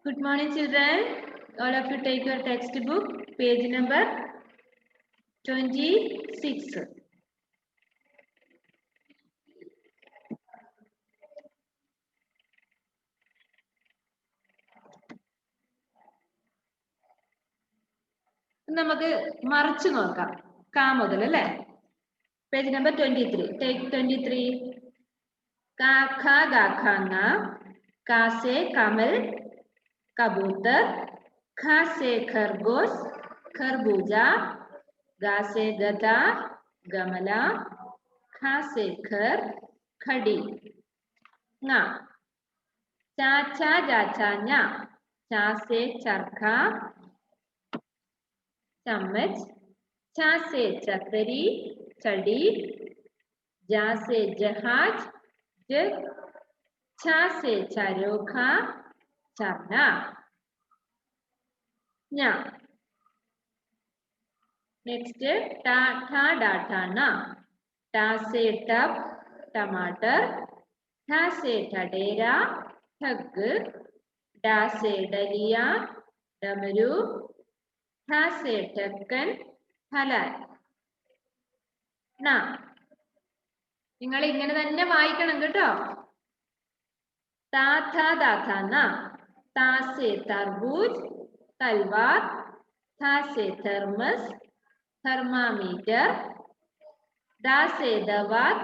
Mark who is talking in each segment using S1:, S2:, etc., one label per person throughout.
S1: Good morning, children. All of you take your textbook, page number 26. നമുക്ക് മറിച്ച് നോക്കാം. കാ മുതൽ അല്ലേ? Page number 23. Take 23. കാ ഖ ഗ ഘ ങ കാ സെ കമൽ कबूतर, ख से खरगोश खरबूजा, गा से गधा गमला, ख से खर खड़ी, ङ चा चा जा चा ञा चा से चरखा चम्मच, छा से चक्करी छड़ी, जा से जहाज जग, छा से चरोखा चरना, ञा नेक्स्ट टा ठा डा ठा ना टा से टब टमाटर, ठा से ठडेरा ठग, डा से डलिया डमरू, ठा से ढक्कन हलाल. നിങ്ങൾ ഇങ്ങനെ തന്നെ വായിക്കണം കേട്ടോ. താ ഥാ ദാ ഥാ ന താ സെ തർബൂജ് തൽവാർ, था से थर्मस थर्मामीटर, दा से दवात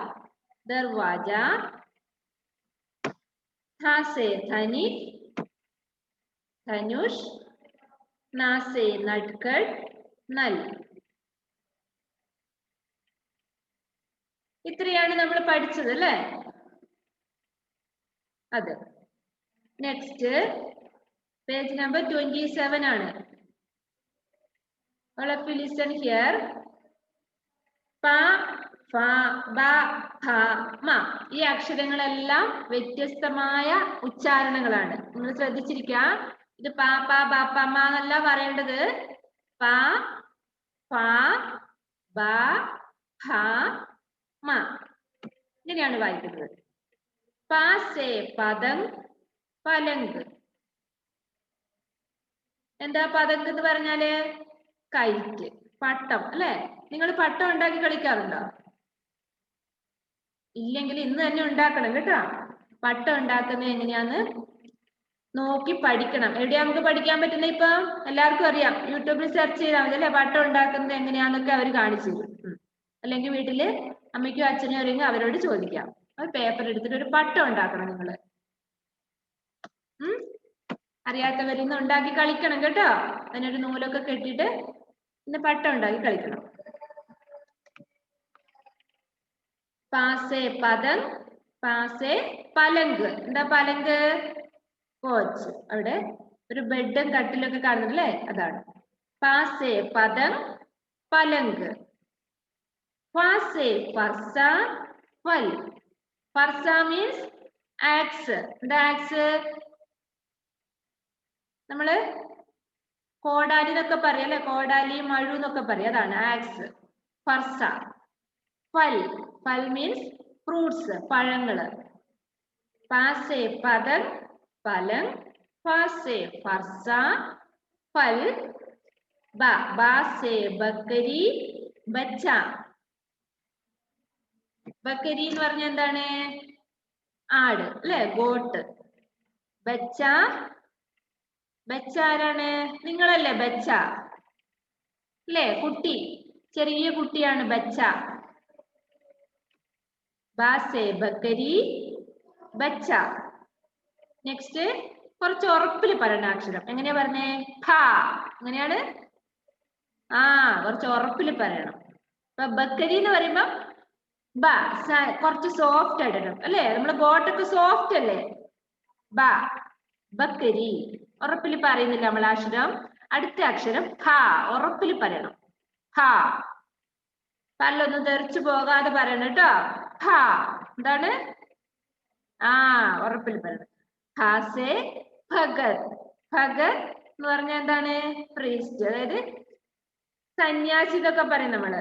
S1: दरवाजा, था से धनिक धनुष, ना से नटखट नल. ഇത്രയാണ് നമ്മൾ പഠിച്ചത് അല്ലേ? അത് നെക്സ്റ്റ് പേജ് നമ്പർ 27 ആണ്. All of you listen here. Pa, fa, ba, tha, ma. ഈ അക്ഷരങ്ങളെല്ലാം വ്യത്യസ്തമായ ഉച്ചാരണങ്ങളാണ്. നിങ്ങൾ ശ്രദ്ധിച്ചിരിക്കുക. ഇത് പാ പാ ബാ പ മ എന്നല്ല പറയേണ്ടത്. പാ, ഫാ, ബാ, ഹ, മ. ഇങ്ങനെയാണ് വായിക്കുന്നത്. പാ സേ പതങ് പലങ്ക്. എന്താ പതങ്ക് എന്ന് പറഞ്ഞാല്? കൈറ്റ്, പട്ടം അല്ലെ? നിങ്ങൾ പട്ടം ഉണ്ടാക്കി കളിക്കാറുണ്ടോ? ഇല്ലെങ്കിൽ ഇന്ന് തന്നെ ഉണ്ടാക്കണം കേട്ടോ. പട്ടം ഉണ്ടാക്കുന്നത് എങ്ങനെയാന്ന് നോക്കി പഠിക്കണം. എവിടെയാ നമുക്ക് പഠിക്കാൻ പറ്റുന്ന? ഇപ്പൊ എല്ലാവർക്കും അറിയാം, യൂട്യൂബിൽ സെർച്ച് ചെയ്താൽ മതി അല്ലെ? പട്ടം ഉണ്ടാക്കുന്നത് എങ്ങനെയാന്നൊക്കെ അവർ കാണിച്ചു തരും. അല്ലെങ്കിൽ വീട്ടില് അമ്മയ്ക്കോ അച്ഛനോ അറിയെങ്കിൽ അവരോട് ചോദിക്കാം. ഒരു പേപ്പർ എടുത്തിട്ട് ഒരു പട്ടം ഉണ്ടാക്കണം നിങ്ങള്. അറിയാത്തവരിന്ന് ഉണ്ടാക്കി കളിക്കണം കേട്ടോ. അതിനൊരു നൂലൊക്കെ കെട്ടിയിട്ട് പിന്നെ പട്ടം ഉണ്ടാക്കി കളിക്കണം. പാസേ പതങ് പാസേ പലങ്ക്. എന്താ പലങ്ക്? കോച്ച്. അവിടെ ഒരു ബെഡും കട്ടിലൊക്കെ കാണുന്നില്ലേ? അതാണ് പാസേ പതങ് പലങ്ക്. ഫാസേ ഫർസ ഫൽ. ഫർസ മീൻസ് ആക്സ്. എന്താ ആക്സ്? നമ്മള് കോടാലി എന്നൊക്കെ പറയാം അല്ലെ? കോടാലി മഴു എന്നൊക്കെ പറയും. അതാണ് ആക്സ്. ഫർസ. ഫൽ. ഫൽ മീൻസ് ഫ്രൂട്ട്സ്, പഴങ്ങള്. പാസേ പതങ് പലങ്, ഫാസേ ഫർസ ഫൽ, ബാസേ ബക്കരി ബച്ച. ബക്കരി എന്ന് പറഞ്ഞാൽ എന്താണ്? ആട് അല്ലെ? ഗോട്ട്. ബച്ച. ബച്ച ആരാണ്? നിങ്ങളല്ലേ ബച്ച അല്ലേ? കുട്ടി, ചെറിയ കുട്ടിയാണ് ബച്ച. ബാസേ ബക്കരി ബച്ച. നെക്സ്റ്റ് കുറച്ച് ഉറപ്പിൽ പറയണ അക്ഷരം. എങ്ങനെയാ പറഞ്ഞേ? ഖ. എങ്ങനെയാണ്? കുറച്ച് ഉറപ്പിൽ പറയണം. ഇപ്പൊ ബക്കരി എന്ന് പറയുമ്പോ ബ കുറച്ച് സോഫ്റ്റ് ആയിടണം അല്ലേ? നമ്മള് ബോട്ടൊക്കെ സോഫ്റ്റ് അല്ലേ? ബ ബക്കരി. ഉറപ്പിൽ പറയുന്നില്ല നമ്മൾ അക്ഷരം. അടുത്ത അക്ഷരം ഖ. ഉറപ്പിൽ പറയണം. ഖ. പല്ലൊന്നും തെറിച്ചു പോകാതെ പറയണം കേട്ടോ. ഖ. എന്താണ്? ഉറപ്പിൽ പറയണം. ഖാസേ ഭഗത്. ഭഗത് എന്ന് പറഞ്ഞാൽ എന്താണ്? പ്രീസ്റ്റ്, അതായത് സന്യാസി എന്നൊക്കെ പറയും നമ്മള്.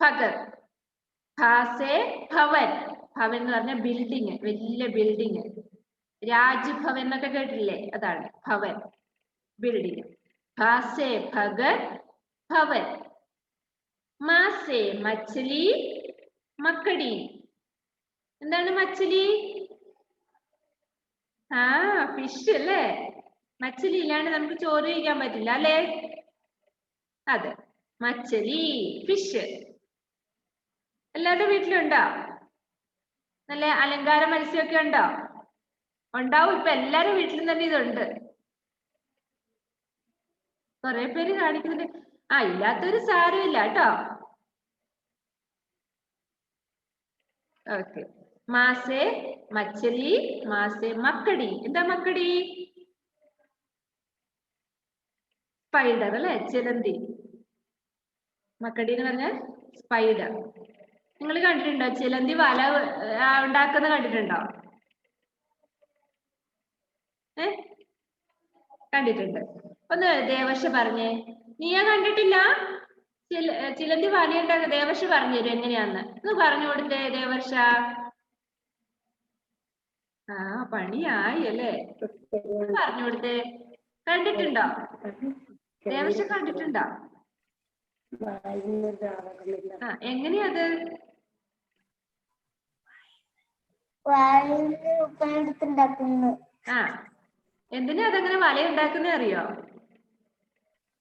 S1: ഭഗത്. ഖാസേ ഭവൻ. ഭവൻ എന്ന് പറഞ്ഞ ബിൽഡിങ്, വലിയ ബിൽഡിങ്. രാജ്ഭവൻ എന്നൊക്കെ കേട്ടില്ലേ, അതാണ് ഭവൻ, ബിൽഡിംഗ്. ഭാസേ ഭഗത് ഭവൻ. മാസേ മച്ഛലി മക്കടി. എന്താണ് മച്ഛലി? ആ ഫിഷ് അല്ലേ. മച്ഛലി ഇല്ലാണ്ട് നമുക്ക് ചോറ് കഴിക്കാൻ പറ്റില്ല അല്ലേ? അതെ, മച്ഛലി ഫിഷ്. എല്ലാവരുടെ വീട്ടിലുണ്ടോ? നല്ല അലങ്കാര മത്സ്യമൊക്കെ ഉണ്ടോ? ഉണ്ടാവും. ഇപ്പൊ എല്ലാരും വീട്ടിലും തന്നെ ഇതുണ്ട്. കുറെ പേര് കാണിക്കുന്നുണ്ട്. ഇല്ലാത്തൊരു സാരമില്ല കേട്ടോ. ഓക്കെ. മാസേ മച്ഛലി, മാസേ മക്കടി. എന്താ മക്കടി? സ്പൈഡർ അല്ലെ, ചിലന്തി. മക്കടി എന്ന് പറഞ്ഞാൽ സ്പൈഡർ. നിങ്ങൾ കണ്ടിട്ടുണ്ടോ ചിലന്തി വല ഉണ്ടാക്കുന്നത് കണ്ടിട്ടുണ്ടോ? കണ്ടിട്ടുണ്ട്. ഒന്ന് ദേവർഷ പറഞ്ഞേ. നീയാ കണ്ടിട്ടില്ല? ചിലന്തി വല ഉണ്ടാക്കുക. ദേവർഷ പറഞ്ഞു തരും എങ്ങനെയാന്ന്. ഒന്ന് പറഞ്ഞു കൊടുത്തേ ദേവർഷ. പണിയായി അല്ലേ? പറഞ്ഞു കൊടുത്തേ. കണ്ടിട്ടുണ്ടോ? ദേവർഷ കണ്ടിട്ടുണ്ടോ? എങ്ങനെയത്? എന്തിനാ അതങ്ങനെ വല ഉണ്ടാക്കുന്നേ അറിയോ?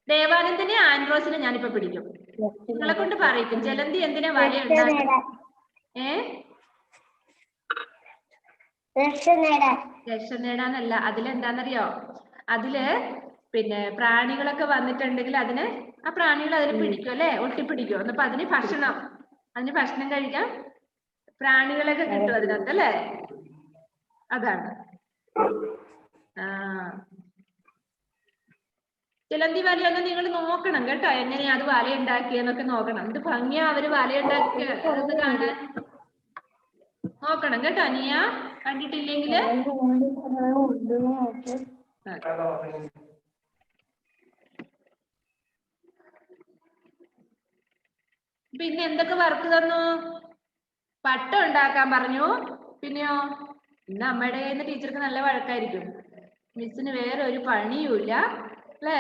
S1: ദേവാനന്ദനെ ആൻഡ്രോസിനെ ഞാനിപ്പോ പിടിക്കും. നിങ്ങളെ കൊണ്ട് പറയിക്കും ചിലന്തി എന്തിനാ വല ഉണ്ടാക്കുന്നത്? രക്ഷ നേടാനല്ല. അതിലെന്താന്നറിയോ? അതില് പിന്നെ പ്രാണികളൊക്കെ വന്നിട്ടുണ്ടെങ്കിൽ അതിന് ആ പ്രാണികൾ അതിന് പിടിക്കും അല്ലെ, ഒട്ടിപ്പിടിക്കും. അപ്പൊ അതിന് ഭക്ഷണം കഴിക്കാൻ പ്രാണികളൊക്കെ കിട്ടും അതിനകത്ത് അല്ലേ? അതാണ്. ചിലന്തി വലയൊന്ന് നിങ്ങൾ നോക്കണം കേട്ടോ. എങ്ങനെയാ അത് വല ഉണ്ടാക്കിയെന്നൊക്കെ നോക്കണം. എന്ത് ഭംഗിയാ അവര് വല ഉണ്ടാക്കിയത് കാണാൻ. നോക്കണം കേട്ടോ നീയ, കണ്ടിട്ടില്ലെങ്കില്. പിന്നെ എന്തൊക്കെ വർക്ക് തന്നു? പട്ടം ഉണ്ടാക്കാൻ പറഞ്ഞു. പിന്നെയോ, ഇന്ന് അമ്മയുടെ കയ്യിൽ നിന്ന് ടീച്ചർക്ക് നല്ല വഴക്കായിരിക്കും. മിസ്സിന് വേറെ ഒരു പണിയുമില്ല അല്ലേ?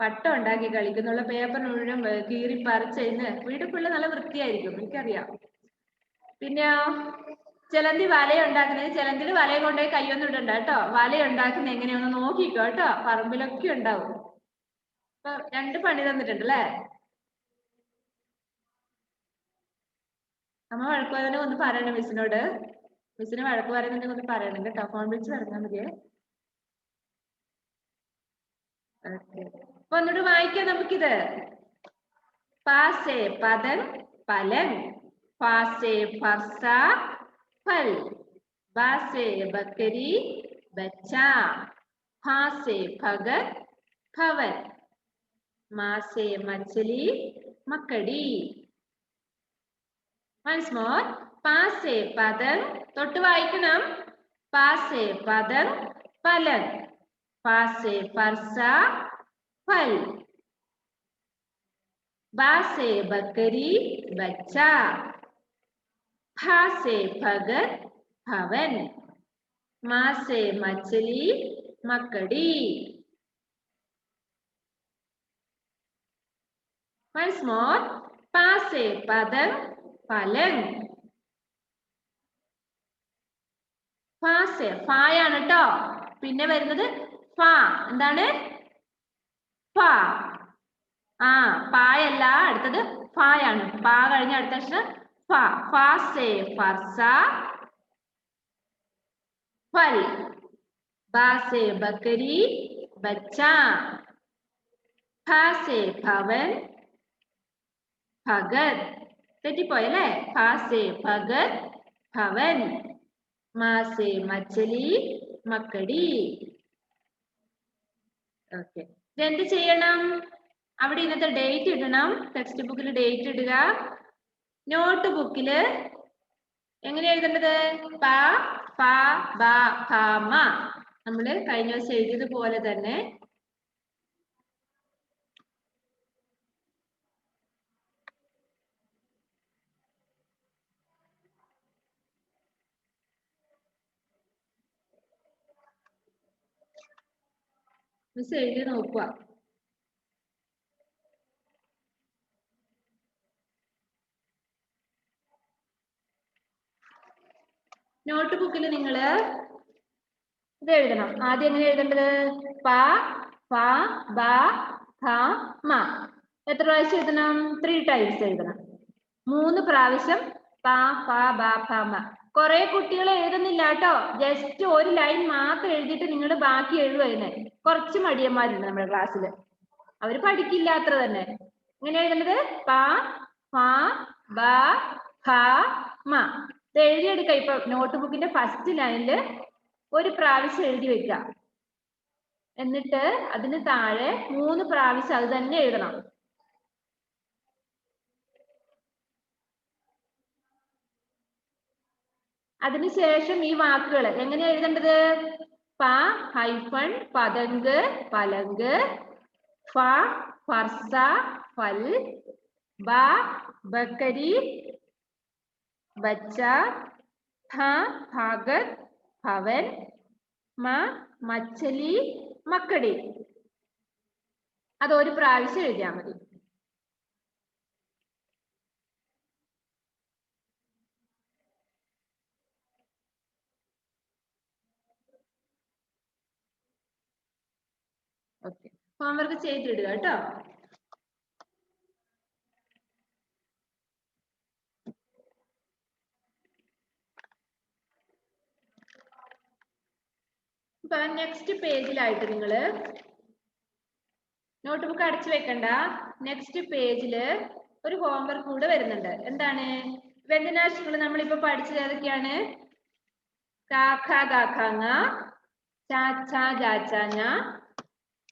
S1: പട്ടം ഉണ്ടാക്കി കളിക്കുന്നുള്ള പേപ്പർ മുഴുവൻ കീറി പറിച്ചതിന് വീട് ഫുള്ള് നല്ല വൃത്തിയായിരിക്കും, എനിക്കറിയാം. പിന്നെയോ, ചിലന്തി വല ഉണ്ടാക്കുന്നത്, ചിലന്തിൽ വലയെ കൊണ്ടുപോയി കയ്യൊന്നും ഇടണ്ട കേട്ടോ. വല ഉണ്ടാക്കുന്ന എങ്ങനെയൊന്ന് നോക്കിക്കോ കേട്ടോ. പറമ്പിലൊക്കെ ഉണ്ടാവും. അപ്പൊ 2 പണി തന്നിട്ടുണ്ട് അല്ലേ? അമ്മ വഴക്ക് പറയുന്നത് ഒന്ന് പറയണം മിസ്സിനോട്. മിസ്സിന് വഴക്ക് പറയുന്നുണ്ടെങ്കിൽ ഒന്ന് പറയണം കേട്ടോ. ഫോൺ വിളിച്ച് പറഞ്ഞാൽ മതിയേ. അപ്പൊ ഒന്നുകൂടി വായിക്കാം നമുക്കിത്. പാസേ പതൻ പലൻ, പാസേ ഫർസ ഫൽ, ബാസേ ബക്കരി ബച്ച, ഭാസേ ഭഗത് ഭവൻ, മാസേ മച്ഛലി മക്കടി. Once more. പാസേ പതൻ, തൊട്ട് വായിക്കണം. പാസേ പതൻ പലൻ, പാസേ ഫർസ ഫൽ, ബാസേ ബക്കരി ബച്ച, ഭാസേ ഭഗത് ഭവൻ, മാസേ മച്ഛലി മക്കടി. Once more. പാസേ പതൻ പലൻ. ഫാസേ ഫായാണ് കേട്ടോ. പിന്നെ വരുന്നത് ഫ. എന്താണ്? ഫ. പായല്ല, അടുത്തത് ഫായാണ്. പാ കഴിഞ്ഞ അടുത്ത അക്ഷരം ഫ. ഫാസേ ഫർസ ഫൽ, ബാസേ ബക്കരി ബച്ച, ഭാസേ ഭവൻ ഭഗത്. തെറ്റിപ്പോയല്ലേ? ഭാസേ ഭഗത് ഭവൻ, മാസേ മച്ഛലി മക്കടി. ഓക്കെ. ഇതെന്ത് ചെയ്യണം? അവിടെ ഇന്നത്തെ ഡേറ്റ് ഇടണം. ടെക്സ്റ്റ് ബുക്കിൽ ഡേറ്റ് ഇടുക. നോട്ട് ബുക്കില് എങ്ങനെ എഴുതേണ്ടത്? പ ഫ ബ ഭ മ. നമ്മള് കഴിഞ്ഞ ദിവസം എഴുതിയതുപോലെ തന്നെ മിസ് എഴുതി നോക്കുക. നോട്ട് ബുക്കിൽ നിങ്ങൾ ഇത് എഴുതണം. ആദ്യം എങ്ങനെ എഴുതേണ്ടത്? പ, ഫ, ബ, ധ, മ. എത്ര പ്രാവശ്യം എഴുതണം? 3 times എഴുതണം. 3 പ്രാവശ്യം പ, ഫ, ബ, ഭ, മ. കുറെ കുട്ടികൾ എഴുതുന്നില്ല കേട്ടോ. ജസ്റ്റ് ഒരു ലൈൻ മാത്രം എഴുതിയിട്ട് നിങ്ങൾ ബാക്കി എഴുതുക. കുറച്ച് മടിയന്മാരുണ്ട് നമ്മുടെ ക്ലാസ്സിൽ. അവര് പഠിക്കില്ല അത്ര തന്നെ. എങ്ങനെ എഴുതേണ്ടത്? പ, ഫ, ബ, ഭ, മ. ഇത് എഴുതിയെടുക്ക. ഇപ്പൊ നോട്ട് ബുക്കിന്റെ ഫസ്റ്റ് ലൈനില് ഒരു പ്രാവശ്യം എഴുതി വെക്ക. എന്നിട്ട് അതിന് താഴെ 3 പ്രാവശ്യം അത് തന്നെ എഴുതണം. അതിനുശേഷം ഈ വാക്കുകൾ എങ്ങനെ എഴുതേണ്ടത്? പ ഹൈഫൺ പതങ്ക് പലങ്ക്, ഫ ഫർസ ഫൽ, ബ ബക്കരി ബച്ച, ധ ഭാഗത് ഭവൻ, മ മച്ചലി മക്കടി. അത് ഒരു പ്രാവശ്യം എഴുതിയാൽ മതി. ഓക്കെ, ഹോംവർക്ക് ചെയ്തിടുക കേട്ടോ. ഇപ്പൊ നെക്സ്റ്റ് പേജിലായിട്ട് നിങ്ങൾ നോട്ട് ബുക്ക് അടച്ചു വെക്കണ്ട. നെക്സ്റ്റ് പേജില് ഒരു ഹോംവർക്ക് കൂടെ വരുന്നുണ്ട്. എന്താണ്? വ്യഞ്ജനാക്ഷരങ്ങൾ നമ്മളിപ്പോ പഠിച്ചത് ഏതൊക്കെയാണ്? കാ ഖ ഗ ഘ ങ, ച ഛ ജ ച ഞ,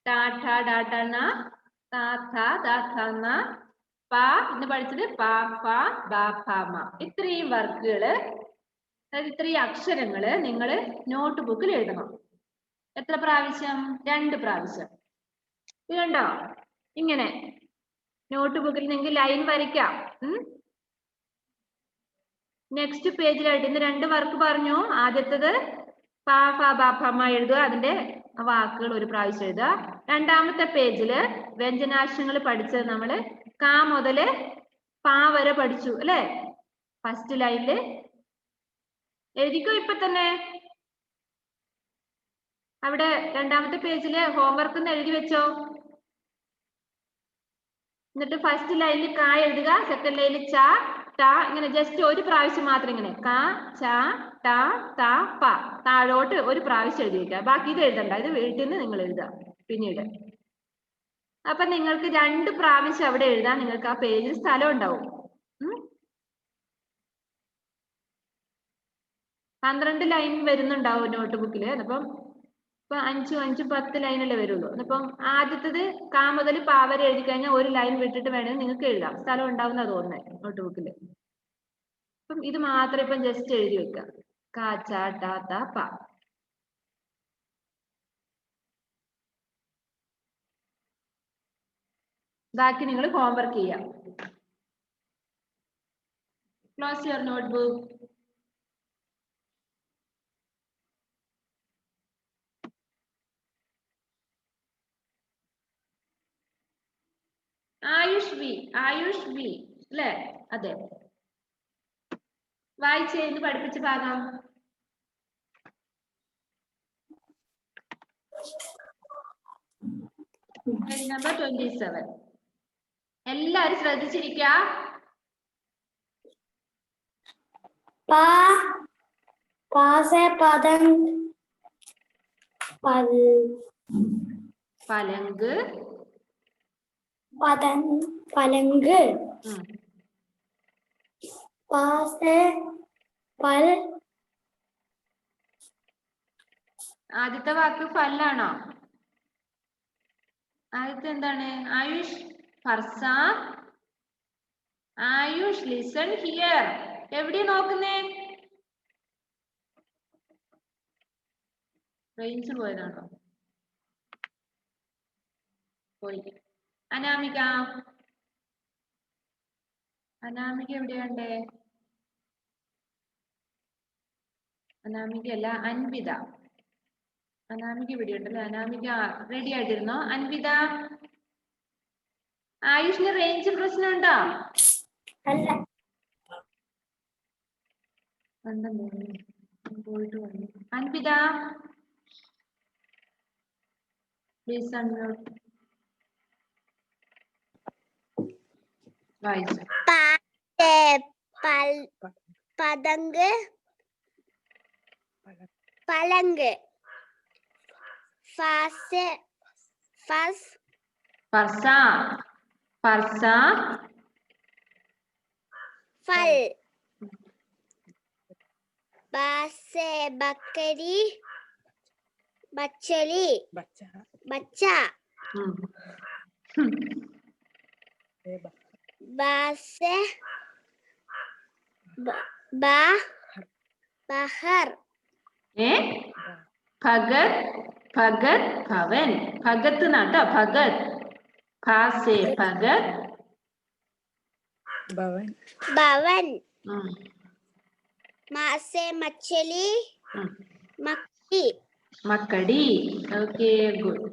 S1: ട ഠ ഡ ഠ ണ, ത ഥ ദ ഥ ന, പ ഇന്ന് പഠിച്ചത് പ ഫ ബ ഭ മ. ഇത്രയും വർക്കുകള്, അതായത് ഇത്രയും അക്ഷരങ്ങള് നിങ്ങൾ നോട്ട് ബുക്കിൽ എഴുതണം. എത്ര പ്രാവശ്യം? 2 പ്രാവശ്യം. ഇത് കണ്ടോ? ഇങ്ങനെ നോട്ട് ബുക്കിൽ നിങ്ങൾക്ക് ലൈൻ വരയ്ക്കാം. നെക്സ്റ്റ് പേജിലായിട്ട് ഇന്ന് 2 വർക്ക് പറഞ്ഞു. ആദ്യത്തേത് പ ഫ ബ ഭ മ എഴുതുക, അതിന്റെ വാക്കുകൾ ഒരു പ്രാവശ്യം എഴുതുക. രണ്ടാമത്തെ പേജില് വ്യഞ്ജനാക്ഷരങ്ങൾ പഠിച്ചത് നമ്മൾ ക മുതല് പ വരെ പഠിച്ചു അല്ലെ? ഫസ്റ്റ് ലൈനില് എഴുതിക്കോ ഇപ്പൊ തന്നെ. അവിടെ രണ്ടാമത്തെ പേജില് ഹോംവർക്ക് എഴുതി വെച്ചോ. എന്നിട്ട് ഫസ്റ്റ് ലൈനിൽ ക എഴുതുക, സെക്കൻഡ് ലൈനിൽ ച ട, ഇങ്ങനെ ജസ്റ്റ് ഒരു പ്രാവശ്യം മാത്രം ഇങ്ങനെ ക ച ട ത പ താഴോട്ട് ഒരു പ്രാവശ്യം എഴുതി വെക്കുക. ബാക്കി ഇത് എഴുതണ്ട, ഇത് വീട്ടിൽ നിന്ന് നിങ്ങൾ എഴുതുക പിന്നീട്. അപ്പൊ നിങ്ങൾക്ക് 2 പ്രാവശ്യം അവിടെ എഴുതാൻ നിങ്ങൾക്ക് ആ പേജിൽ സ്ഥലം ഉണ്ടാവും. 12 ലൈൻ വരുന്നുണ്ടാവും നോട്ട് ബുക്കിൽ. അപ്പം ഇപ്പൊ 5 5 10 ലൈനല്ലേ വരുള്ളൂ. അപ്പം ആദ്യത്തേത് ക മുതൽ പ വരെ എഴുതി കഴിഞ്ഞാൽ ഒരു ലൈൻ വിട്ടിട്ട് വേണമെങ്കിൽ നിങ്ങൾക്ക് എഴുതാം. സ്ഥലം ഉണ്ടാവുന്ന തോന്നുന്നത് നോട്ട് ബുക്കിൽ. അപ്പം ഇത് മാത്രം ഇപ്പം ജസ്റ്റ് എഴുതി വെക്കുക. ക ച ട ത പ. ബാക്കി നിങ്ങൾ ഹോംവർക്ക് ചെയ്യാം. Close your notebook. Ayush V അല്ലേ? അതെ, വായിച്ചെന്ന് പഠിപ്പിച്ച ഭാഗം. Page number 27. എല്ലാരും ശ്രദ്ധിച്ചിരിക്ക. പലങ്ക്
S2: പലങ്ക്,
S1: ആദ്യത്തെ വാക്ക് ഫല്ലാണോ? ആദ്യത്തെ എന്താണ്? ആയുഷ് ഫർസ. Ayush listen here. എവിടെ നോക്കുന്നേ? റേഞ്ച് പോയതാണോ? പോയി. അനാമിക എവിടെയുണ്ടേ? അനാമിക അല്ല, അൻവിത. അനാമിക ഇവിടെ ഉണ്ടല്ലേ. അനാമിക റെഡി ആയിട്ടിരുന്നോ? അൻവിത, ആയുഷിന് റേഞ്ച് പ്രശ്നമുണ്ടോ? പോയിട്ട് വന്നു. Anvitha please unmute. വായിച്ചു.
S2: പതങ്ക് പലങ്ക് ഫാസ് ഫസ്
S1: ഫർസ ഫർസ
S2: ഫൽ ബാസെ ബക്കരി ബച്ചലി ബച്ച ബാസെ ബഹർ
S1: ഭഗത് ഭഗത് ഭവൻ ഭഗത് നാട്ടോ ഭഗത് ഭാസെ ഭഗത്
S3: ഭവൻ
S2: ഭവൻ മാസെ മച്ചലി മക്കി
S1: മക്കടി. Okay good.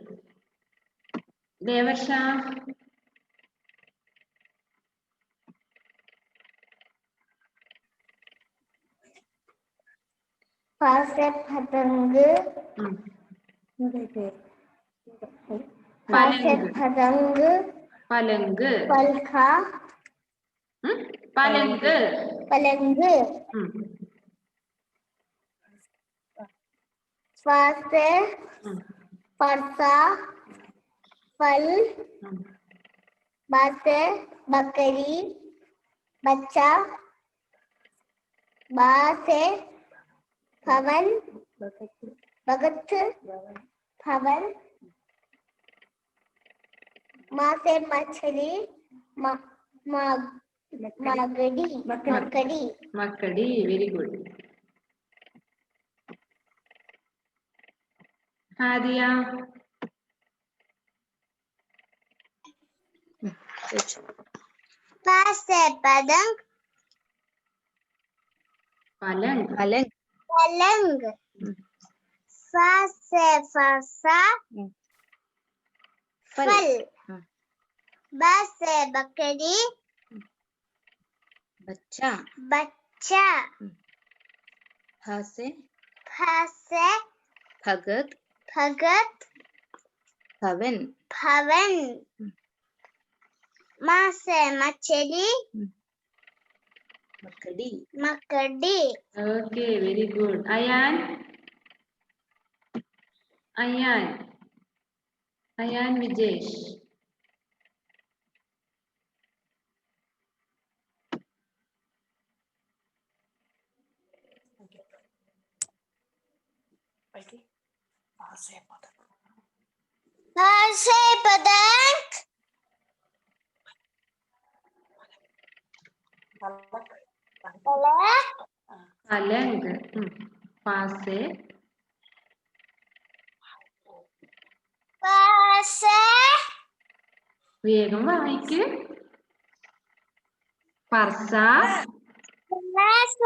S1: ദേവർഷ
S2: ഫാസെ പതങ്ക്
S1: പലങ്ക്
S2: പതങ്ക്
S1: പലങ്ക്
S2: പൽഖ
S1: പലങ്ക്
S2: പലങ്ക് ഫാസെ ഫർസ ഫൽ ബാസെ ബക്കരി ബച്ച ബാസെ ഭവൻ ഭഗത് ഭവൻ മാസെ മച്ചലി മകടി മക്കടി
S1: മക്കടി. Very good. ഹാദിയ
S2: ഫാസെ പതങ്ക്
S1: പലങ്ക്
S2: പലങ്ക് ഫാസെ ഫർസ ഫൽ ബാസെ ബക്കരി
S3: ബച്ച
S2: ബച്ച
S3: ഭാസെ
S2: ഫാസെ
S3: ഭഗത്
S2: ഭഗത്
S3: ഭവൻ
S2: ഭവൻ മാസെ മച്ചലി
S3: മക്കടി
S2: മക്കടി.
S1: Okay very good. Ayaan Ayaan Ayaan Vijesh
S2: ഫാസെ പതങ്ക്
S1: പലങ്ക് ഫാസെ
S2: ഫാസെ
S1: വേഗം വായിക്ക്. ഫർസ
S2: ഫാസ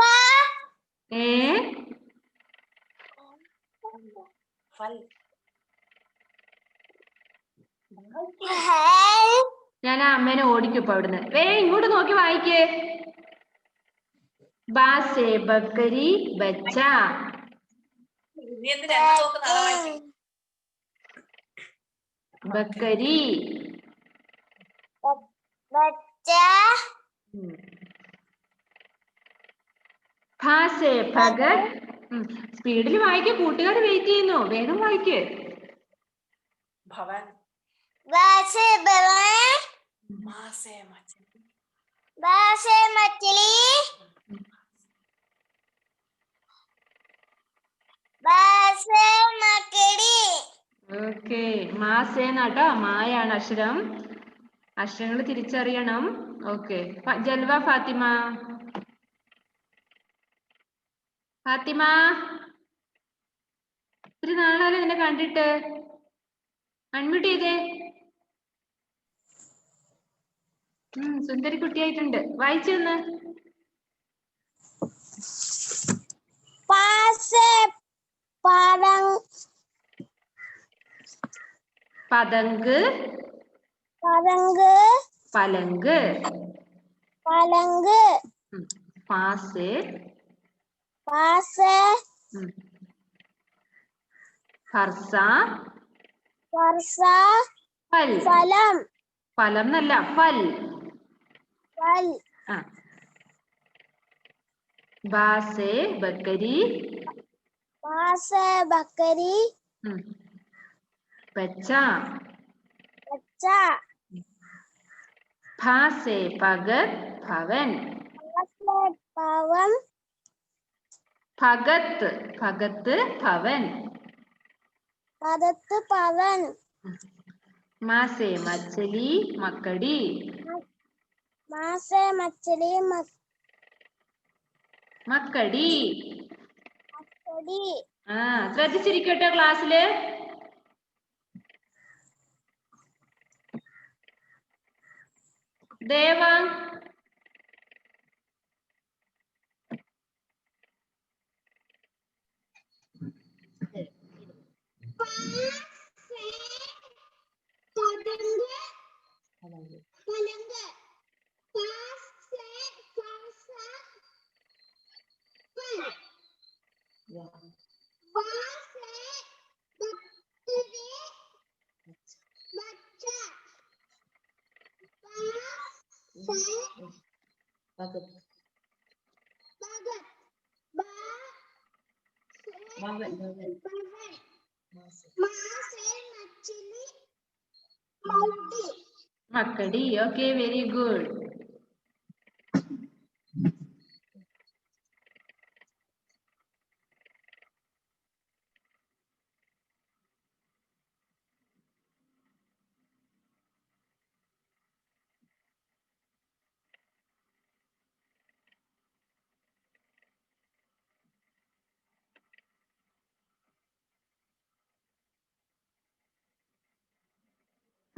S3: ഫൽ
S1: ഞാൻ ആ അമ്മേനെ ഓടിക്കും അവിടുന്ന്. ഇങ്ങോട്ട് നോക്കി വായിക്ക്. ബാസെ ബക്കരി ബച്ച ബക്കരി
S2: ബച്ച
S1: ഭാസെ ഭഗത്. സ്പീഡിൽ വായിക്ക്, കൂട്ടുകാർ വെയിറ്റ് ചെയ്യുന്നു. വേഗം വായിക്ക്.
S3: ഭവൻ
S2: ബാസെ ഭവൻ
S3: മാസെ മച്ചലി
S2: ബാസെ മച്ചലി ബാസെ മക്കടി.
S1: ഓക്കെ. മാസേന്നാട്ടോ, മായാണ് അക്ഷരം. അക്ഷരങ്ങൾ തിരിച്ചറിയണം. ഓക്കെ. ജൽവ ഫാത്തിമ ഫാത്തിമ ഇത്തിരി നാളാലോ നിന്നെ കണ്ടിട്ട്. അൺമ്യൂട്ട് ചെയ്തേ. സുന്ദരി കുട്ടിയായിട്ടുണ്ട്. വായിച്ചെന്ന്.
S2: ഫാസെ പതങ്ക്
S1: പതങ്ക്
S2: പതങ്ക്
S1: പലങ്ക്.
S2: പലങ്ക്
S1: പാസ്
S2: പാസ്
S1: ഫർസ
S2: വർഷ
S1: ഫൽ.
S2: ഫലം
S1: ഫലം എന്നല്ല, ഫൽ.
S2: ഫൽ
S1: ബാസെ ബക്കരി
S2: പാസ് ബക്കരി
S1: ബച്ച.
S2: ബച്ച
S1: ഭാസെ ഭഗത് ഭവൻ.
S2: പാസ് പവൻ
S1: ഭഗത് ഭഗത്ത് ഭവൻ.
S2: പദത്ത് പവൻ
S1: മാസെ മച്ചലി മക്കടി.
S2: മാസെ മച്ചലി
S1: മക്കടി.
S2: മക്കടി
S1: ശ്രദ്ധിച്ചിരിക്കട്ടോ ക്ലാസ്സില്. ദേവ മക്കടി. Okay, very good.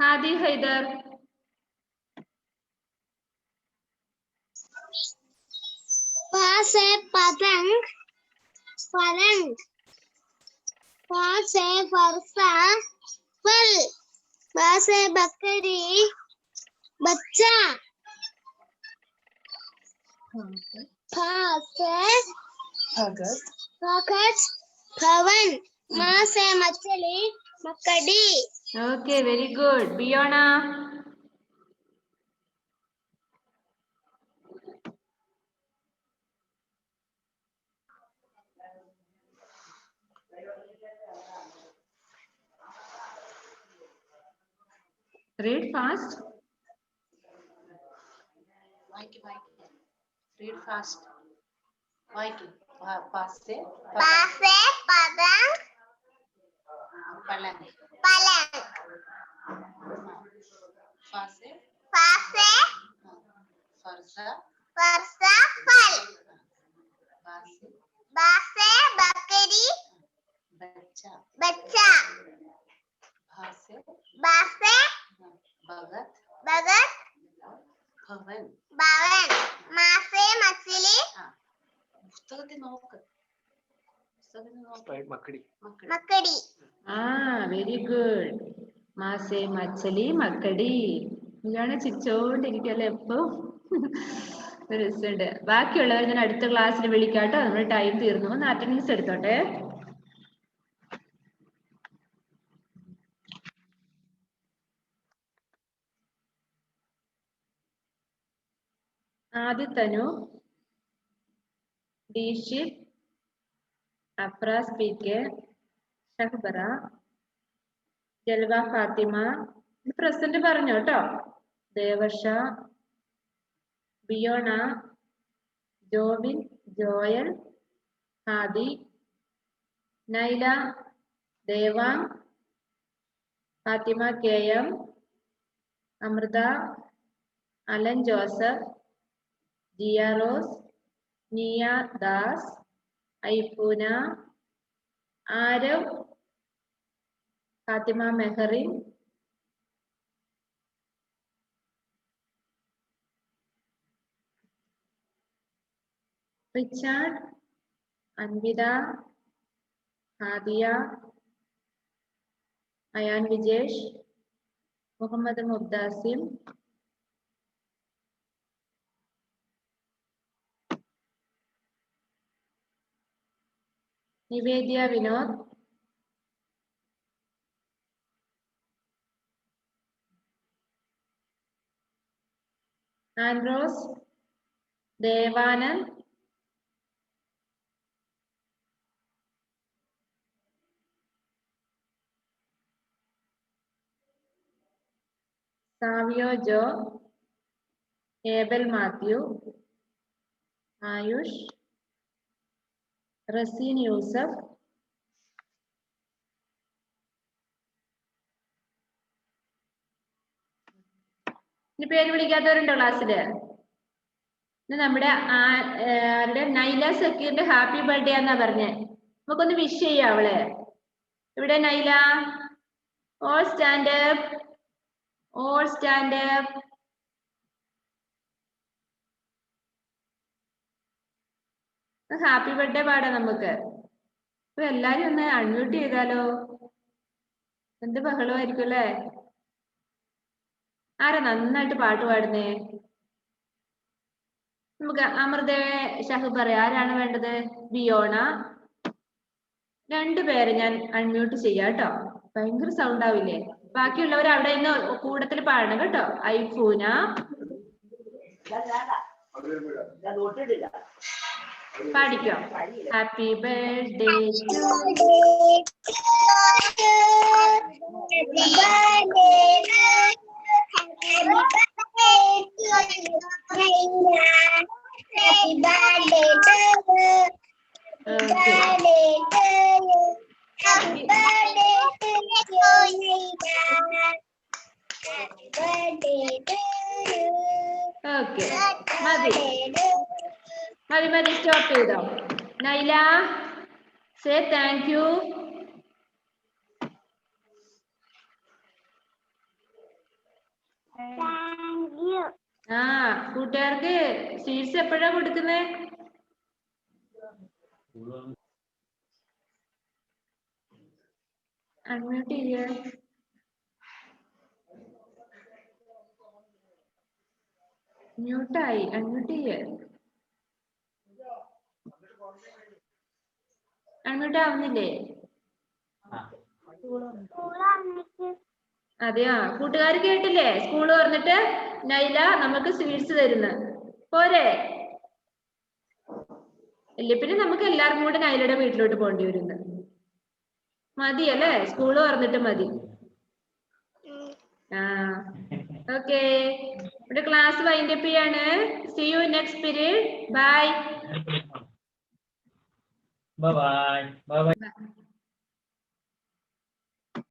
S1: Hadi Haider.
S2: പാസെ പതംഗ് പലംഗ് പാസെ ഫർസ ഫൽ പാസെ ബക്കരി ബച്ച പാസെ ഭഗത് ഭവൻ മാസെ മച്ചലി മക്കടി.
S1: Okay, very good. Biyona. Read fast.
S3: Read fast. വായിക്കും. പാസെ
S2: പാസെ പതംഗ്
S3: പലങ്ക്.
S2: പലംഗ്
S3: പാസെ
S2: പാസെ
S3: ഫർസ
S2: വർഷ ഫൽ
S3: പാസെ
S2: പാസെ ബക്കരി
S3: ബച്ച
S2: ബച്ച
S3: ഭാസെ
S2: പാസെ
S3: ഭഗത്
S2: ഭഗത്
S3: ഭവൻ.
S2: ഭവൻ മാസെ മച്ചലി
S3: പുസ്തകത്തിൽ നോക്ക്.
S4: മക്കടി.
S2: മക്കടി.
S1: Very good. മാസെ മച്ചലി മക്കടി. ഇതാണ് ചിരിച്ചോണ്ടിരിക്കല്ലേ എപ്പോ. രസമുണ്ട്. ബാക്കിയുള്ളവർ ഞാൻ അടുത്ത ക്ലാസ്സിൽ വിളിക്കാട്ടോ. നമ്മുടെ ടൈം തീർന്നു. ഒന്ന് അറ്റൻഡൻസ് എടുത്തോട്ടെ. Adithanu, Dikshith, Afraz P K, Shahbara, Jalva Fathima. Present പറഞ്ഞു കേട്ടോ. ദേവർഷ, ബിയോണ, ജോബിൻ, ജോയൽ, ഹാദി, നൈല, ദേവാങ്, ഫാത്തിമ കെ എം, അമൃത, അലൻ ജോസഫ്, ജിയ റോസ്, നിയ ദാസ്, ഐഫൂന, ആരവ്, ഫാത്തിമ മെഹറിൻ, റിച്ചാർഡ്, അൻവിത, ഹാദിയ, അയാൻ വിജേഷ്, മുഹമ്മദ് മുദ്ദാസിം, നിവേദ്യ വിനോദ്, ആൻഡ്രോസ്, ദേവാനന്ദ്, സാവിയോ ജോ, ഏബൽ മാത്യു, ആയുഷ്, റസീൻ യൂസഫ്, ഇനി പേര് വിളിക്കാത്തവരുണ്ടോ ക്ലാസ്സില്? ഇന്ന് നമ്മുടെ ആരുടെ നൈല സക്കീറിന്റെ ഹാപ്പി ബർത്ത്ഡേ എന്നാ പറഞ്ഞേ. നമുക്കൊന്ന് വിഷ് ചെയ്യാം അവളെ. ഇവിടെ Nyla, all stand up, all stand up. Happy birthday പാടാം നമുക്ക്. അപ്പൊ എല്ലാരും ഒന്ന് അൺമ്യൂട്ട് ചെയ്താലോ? എന്ത് ബഹളമായിരിക്കും അല്ലേ? ആരാ നന്നായിട്ട് പാട്ട് പാടുന്നേ? നമുക്ക് അമൃത ഷഹ് പറയാം. ആരാണ് വേണ്ടത്? ബിയോണ. രണ്ടുപേരെ ഞാൻ അൺമ്യൂട്ട് ചെയ്യാം കേട്ടോ. ഭയങ്കര സൗണ്ട് ആവില്ലേ? ബാക്കിയുള്ളവർ അവിടെ നിന്ന് കൂട്ടത്തിൽ പാടണം കേട്ടോ. ഐഫൂന, പാടിക്കോ. Happy birthday okay. മതി സ്റ്റോപ്പ് ചെയ്തോ. Naila, say thank you. ആ കൂട്ടുകാർക്ക് സ്വീറ്റ്സ് എപ്പോഴാ കൊടുക്കുന്നേ? അൺമ്യൂട്ട് ചെയ്യ. മ്യൂട്ടായി. അൺമ്യൂട്ട് ചെയ്യ. അൺമ്യൂട്ട് ആവുന്നില്ലേ? അതെയാ, കൂട്ടുകാർ കേട്ടില്ലേ? സ്കൂള് തുറന്നിട്ട് നൈല നമുക്ക് സ്വീറ്റ്സ് തരുന്നു. പോരെ? ഇല്ല, പിന്നെ നമുക്ക് എല്ലാവർക്കും കൂടെ നൈലയുടെ വീട്ടിലോട്ട് പോകേണ്ടി വരുന്നു. മതി അല്ലേ? സ്കൂള് തുറന്നിട്ട് മതി. ആ ഓക്കെ. ഇവിടെ ക്ലാസ് വൈൻഡപ്പ് ചെയ്യാണ്. See you next period. Bye.
S4: Bye bye. Bye bye.